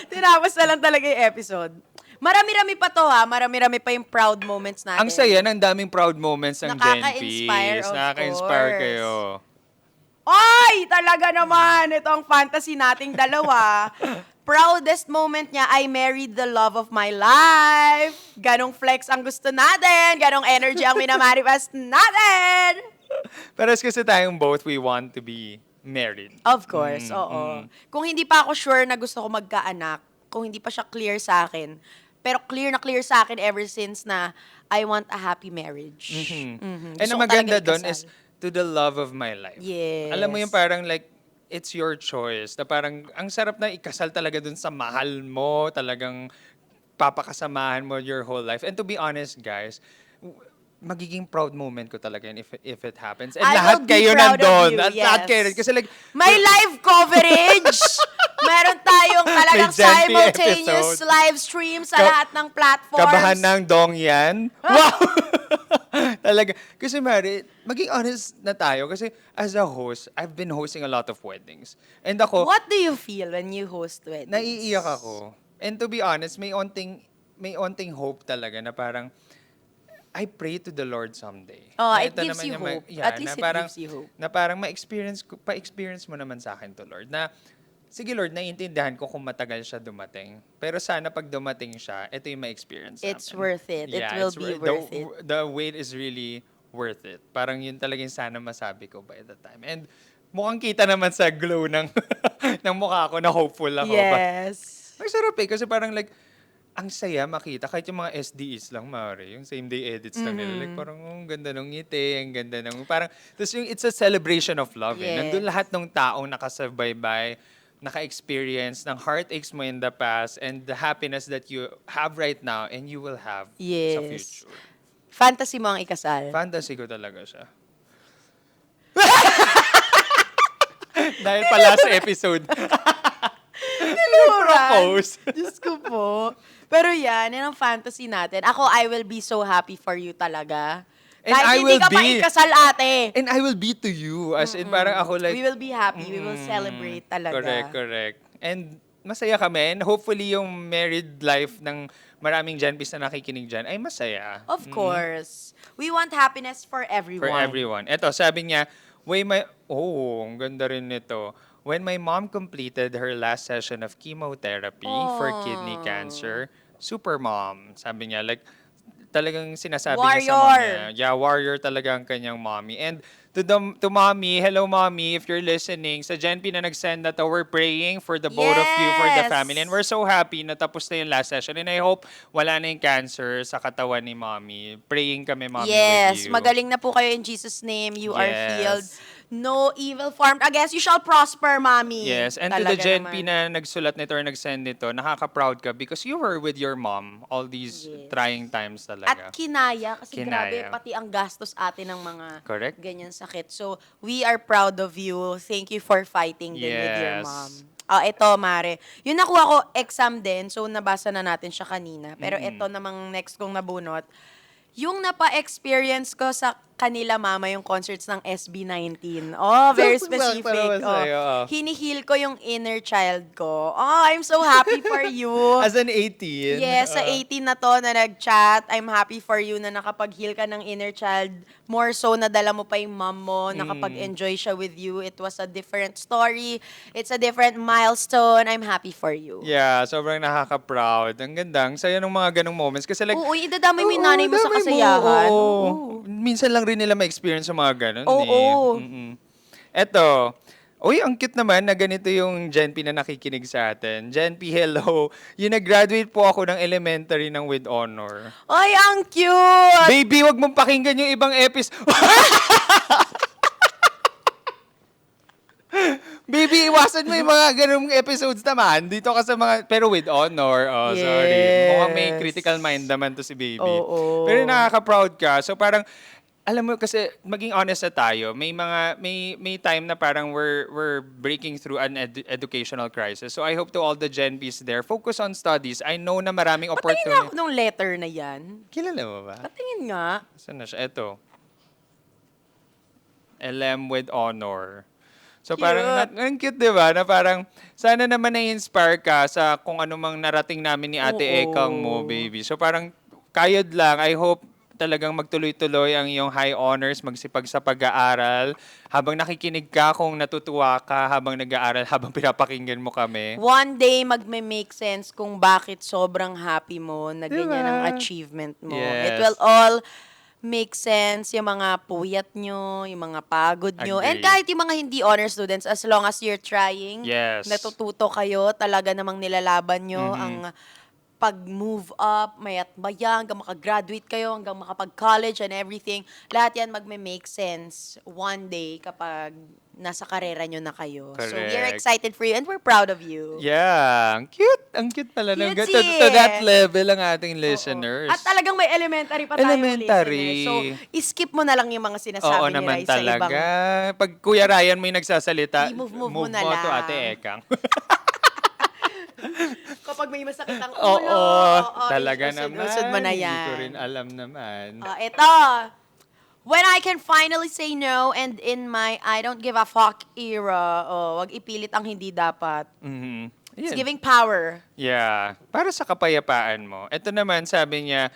Tinapos na lang talaga yung episode. Marami-rami pa to ha. Marami-rami pa yung proud moments natin. Ang saya ng daming proud moments ng Gen Nakaka-inspire, P's. of Nakaka-inspire course. kayo. Ay! Talaga naman! Ito ang fantasy nating dalawa. proudest moment niya, I married the love of my life. Ganong flex ang gusto natin. Ganong energy ang minamanifest natin. Pero kasi tayong both, we want to be married. Of course, oo. Kung hindi pa ako sure na gusto ko magkaanak, kung hindi pa siya clear sa akin, pero clear na clear sa akin ever since na I want a happy marriage. And Gusto ang ko talaga maganda doon ikasal. is to the love of my life. Yes. Alam mo yung parang like, it's your choice. Na parang, ang sarap na ikasal talaga dun sa mahal mo, talagang papakasamahan mo your whole life. And to be honest, guys, magiging proud moment ko talaga yun if it happens. And I lahat will be kayo proud of nandun. you, At lahat yes. kayo rin. Kasi like, May live coverage! Meron tayong talagang May Gen P simultaneous episode. live stream sa Ka- lahat ng platforms. kabahan ng dong yan. Wow! Talaga. Kasi Mari, maging honest na tayo. Kasi as a host, I've been hosting a lot of weddings. And ako, What do you feel when you host weddings? naiiyak ako. And to be honest, may onting hope talaga na parang, I pray to the Lord someday. Oh, Na it ito gives naman you yung hope. yeah, At least na it parang, gives you hope. Na parang pa-experience mo naman sa akin to Lord. Na, sige Lord, naiintindihan ko kung matagal siya dumating. Pero sana pag dumating siya, ito yung ma-experience It's namin. worth it. It Yeah, will it's be wor- worth it. The wait is really worth it. Parang yun talaga yung sana masabi ko by the time. And mukhang kita naman sa glow ng, ng mukha ko na hopeful ako. Yes. Ang sarap eh, kasi parang like, ang saya makita, kahit yung mga SDEs lang, Mari, yung same day edits lang nila. Like, parang, ang ganda ng ngiti, ang ganda ng, parang, tapos yung, it's a celebration of love eh. Yes. Nandun lahat ng taong nakasabaybay, naka-experience ng heartaches mo in the past, and the happiness that you have right now, and you will have sa Yes. future. Fantasy mo ang ikasal. Fantasy ko talaga siya. Dahil pala sa episode. Propose. Diyos ko po. Pero yan ang fantasy natin. Ako, I will be so happy for you talaga. And Kahit I hindi will ka pa be. ikasal, ate. And I will be to you. As in, parang ako like, We will be happy. We will celebrate talaga. Correct. And masaya kami. And hopefully yung married life ng maraming Genpis na nakikinig dyan ay masaya. Of course. We want happiness for everyone. For everyone. Eto, sabi niya, ang ganda rin nito. When my mom completed her last session of chemotherapy for kidney cancer, super mom. Sabi niya, like, talagang sinasabi niya sa mom Warrior. niya. Yeah, warrior talaga ang kanyang mommy. And to mommy, hello mommy, if you're listening, sa Genp na nag-send na to, we're praying for the both of you, for the Yes. family. And we're so happy na tapos na yung last session. And I hope wala na yung cancer sa katawan ni mommy. Praying kami, mommy, Yes, with you. magaling na po kayo in Jesus' name. You are Yes. healed. No evil formed against you shall prosper, mommy. Yes, and to the Talaga Gen naman. P na nagsulat nito or nag-send nito, nakaka-proud ka because you were with your mom all these Yes. trying times At talaga. kinaya, kasi Kinaya. grabe, pati ang gastos atin ng mga Correct. ganyan sakit. So, we are proud of you. Thank you for fighting din with your Yes. mom. Ito, Mare. Yung nakuha ko, exam din. So, nabasa na natin siya kanina. Pero ito namang next kong nabunot. Yung napa-experience ko sa kanila mama yung concerts ng SB19. Oh, very Sakto specific. naman sa'yo, Hinihil ko yung inner child ko. Oh, I'm so happy for you. As an 18? Yes, sa 18 na to na nag-chat, I'm happy for you na nakapag-heal ka ng inner child. More so, nadala mo pa yung mom mo, nakapag-enjoy siya with you. It was a different story. It's a different milestone. I'm happy for you. Yeah, sobrang nakaka-proud. Ang ganda. Ang saya ng mga ganong moments. Kasi like, Oo, idadamay mo yung Oo, nanay mo sa dami kasayahan. Oo. Oo. Minsan lang rin nila ma-experience yung mga ganon. Oo. Eto. Uy, ang cute naman na ganito yung Gen P na nakikinig sa atin. Gen P, hello. Yung nag-graduate po ako ng elementary ng with honor. Ay, ang cute! Baby, wag mong pakinggan yung ibang episode. Baby, iwasan mo yung mga ganung episodes naman. Dito ka sa mga, pero with honor. Oh, sorry. Mukhang may Yes. critical mind naman to si Baby. Oo. Pero nakaka-proud ka. So parang, alam mo kasi, maging honest na tayo, may time na parang we're breaking through an educational crisis. So I hope to all the Gen Bs there, focus on studies. I know na maraming Patingin nga ako opportunity. nung letter na yan. Kilala mo ba? Patingin nga. Saan na siya? Ito. LM with honor. So parang, ang cute, di ba? Na parang, sana naman na-inspire ka sa kung ano mang narating namin ni Ate Oo. Ekang mo, baby. So parang, kayod lang. I hope talagang magtuloy-tuloy ang iyong high honors, magsipag sa pag-aaral. Habang nakikinig ka, kung natutuwa ka habang nag-aaral, habang pinapakinggan mo kami. One day, magme-make sense kung bakit sobrang happy mo na ganyan ang Diba? achievement mo. It Yes. will all make sense, yung mga puyat nyo, yung mga pagod nyo. And Agree. kahit yung mga hindi honor students, as long as you're trying, Yes. natututo kayo, talaga namang nilalaban nyo ang pag-move up, mayat maya, hanggang makagraduate kayo, hanggang makapag-college and everything. Lahat yan magme-make sense one day kapag nasa karera nyo na kayo. So, we're Correct. excited for you and we're proud of you. Yeah, ang cute. Ang cute pala. Cute To that level ang ating Oo. listeners. At talagang may elementary pa tayong Elementary. listeners. So, skip mo na lang yung mga sinasabi Oo ni naman Rai sa ibang... talaga. Pag Kuya Ryan may nagsasalita, I-move mo na to lang. Ate Ekang. Kapag may masakit ang Oo, ulo, talaga usod- naman. usod mo na Hindi yan. ko rin alam naman. Ito. When I can finally say no and in my I don't give a fuck era, wag ipilit ang hindi dapat. Mhm. It's Yan. giving power. Yeah, para sa kapayapaan mo. Ito naman, sabi niya,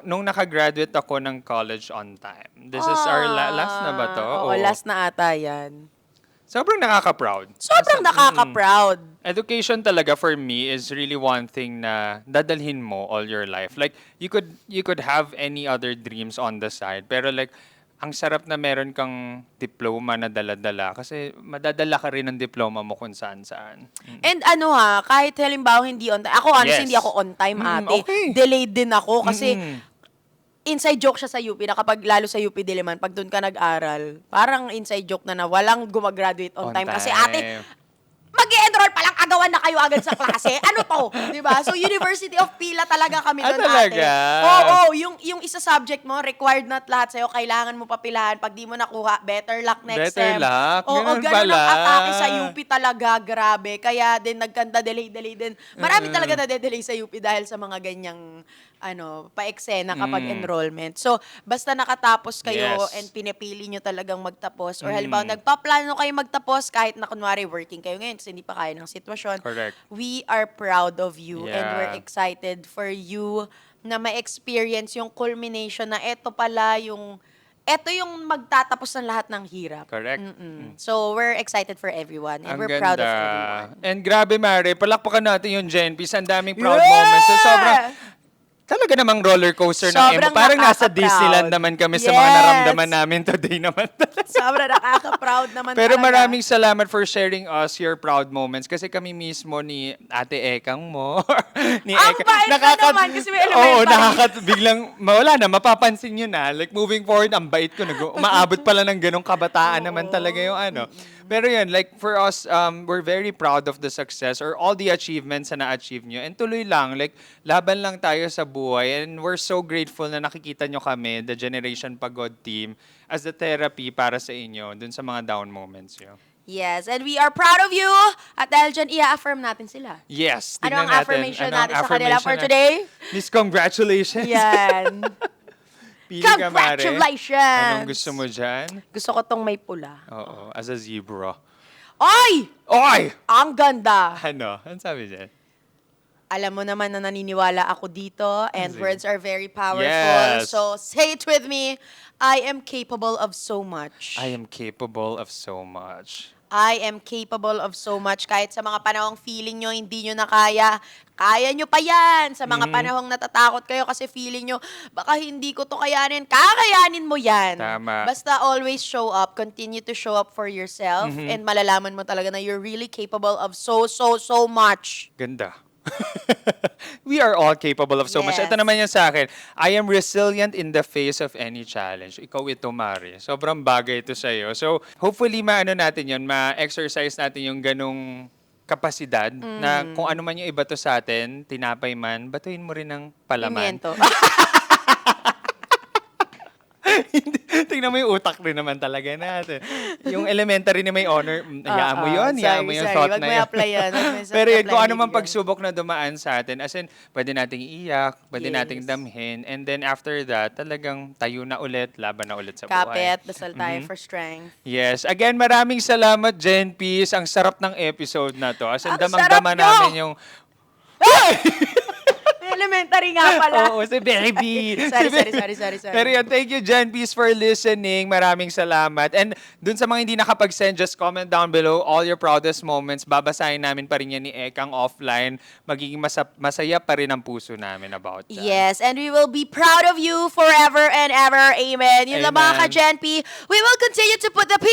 nung nakagraduate ako ng college on time. This is our last na ba to? Oo, last na ata yan. Sobrang nakaka-proud. Sobrang nakaka-proud. Education talaga for me is really one thing na dadalhin mo all your life. Like you could have any other dreams on the side, pero like ang sarap na meron kang diploma na dala-dala kasi madadala ka rin ng diploma mo kung saan-saan. And kahit halimbawa hindi on time. Ako honestly, Yes. hindi ako on time, ate. Okay. Delayed din ako kasi Mm. inside joke siya sa UP na kapag lalo sa UP Diliman, pag doon ka nag-aral, parang inside joke na walang gumagraduate on time. Kasi ate, mag-enroll pa lang, agawan na kayo agad sa klase. Ano to? Diba? So, University of Pila talaga kami doon, talaga? ate. Oo, yung isa subject mo, required not lahat sa'yo, kailangan mo papilahan. Pag di mo nakuha, better luck next Better sem. luck? Oo, Ganun ganun pala. ang atake sa UP talaga, grabe. Kaya din, nagkanda delay din. Marami talaga na-delay sa UP dahil sa mga ganyang pa-eksena kapag enrollment. So, basta nakatapos kayo Yes. and pinipili nyo talagang magtapos or halimbawa nagpaplano kayo magtapos kahit na kunwari working kayo ngayon kasi hindi pa kaya ng sitwasyon. Correct. We are proud of you and Yeah. we're excited for you na ma-experience yung culmination na eto yung magtatapos ng lahat ng hirap. Correct. So, we're excited for everyone and Ang we're ganda. proud of everyone. And grabe, Mare, palakpakan natin yung Gen P's. Ang daming proud moments. So, sobrang, talaga namang roller coaster ng Sobrang Parang nasa nakaka-proud. Disneyland naman kami sa mga Yes. naramdaman namin today naman. Sobrang nakaka-proud naman Pero talaga. maraming salamat for sharing us your proud moments kasi kami mismo ni Ate Ekang mo. ni Ang bait ka naman kasi may Oo, elementary. biglang mawala na, mapapansin nyo na. Like moving forward, ang bait ko. Umaabot pala ng ganong kabataan naman talaga yung ano. Pero yun, like for us, we're very proud of the success or all the achievements na na-achieve nyo. And tuloy lang, like laban lang tayo sa buhay. And we're so grateful na nakikita nyo kami, the Generation Pagod team, as the therapy para sa inyo dun sa mga down moments nyo. Yes, and we are proud of you. At dahil dyan, i-affirm natin sila. Yes, Ano tingnan ang natin. affirmation Ano ang natin sa kanila for affirmation today? Miss, congratulations. Yan. Pili ka, Mare. Congratulations! Anong gusto mo dyan? Gusto ko tong may pula. Oo, as a zebra. Ay! Oy! Ang ganda! Ano? Ano sabi dyan? Alam mo naman na naniniwala ako dito and Sige. words are very powerful. Yes. So, say it with me. I am capable of so much. I am capable of so much. I am capable of so much. Kahit sa mga panahong feeling nyo, hindi nyo na kaya, kaya nyo pa yan. Sa mga panahong natatakot kayo kasi feeling nyo, baka hindi ko to kayanin, kakayanin mo yan. Tama. Basta always show up, continue to show up for yourself, and malalaman mo talaga na you're really capable of so much. Ganda. We are all capable of so much. Yes. Ito naman yan sa akin. I am resilient in the face of any challenge. Ikaw ito, Mari. Sobrang bagay ito sa'yo. So, hopefully, maano natin yun, ma-exercise natin yung ganong kapasidad na kung ano man yung iba to sa atin, tinapay man, batuhin mo rin ng palaman. Pimiento. Tingnan mo yung utak rin naman talaga natin. Yung elementary na may honor, hayaan mo yun, hayaan mo yung thought Wag na mo yun. i-apply yan. Wag mo Pero yun, kung ano i-apply, man hindi pagsubok na dumaan sa atin, as in, pwede nating iiyak, pwede Yes. nating damhin, and then after that, talagang tayo na ulit, laban na ulit sa Kapit, buhay. dasal tayo for strength. Yes. Again, maraming salamat, Gen Peace. Ang sarap ng episode na to. As in, Ang damang-dama sarap nyo! namin yung... Elementary Elementary nga pala. Oo, si Baby. Sorry. Pero yan, thank you, Jen Peace, for listening. Maraming salamat. And dun sa mga hindi nakapag-send, just comment down below all your proudest moments. Babasahin namin pa rin yan ni Ekang offline. Magiging masaya pa rin ang puso namin about that. Yes, and we will be proud of you forever and ever. Amen. Yun lang mga Amen. ka-Gen P. We will continue to put the P.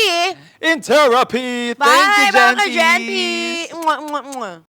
In therapy. Bye, Thank you, mga Jen ka-Gen P. Peace. Mwah, mwah, mwah.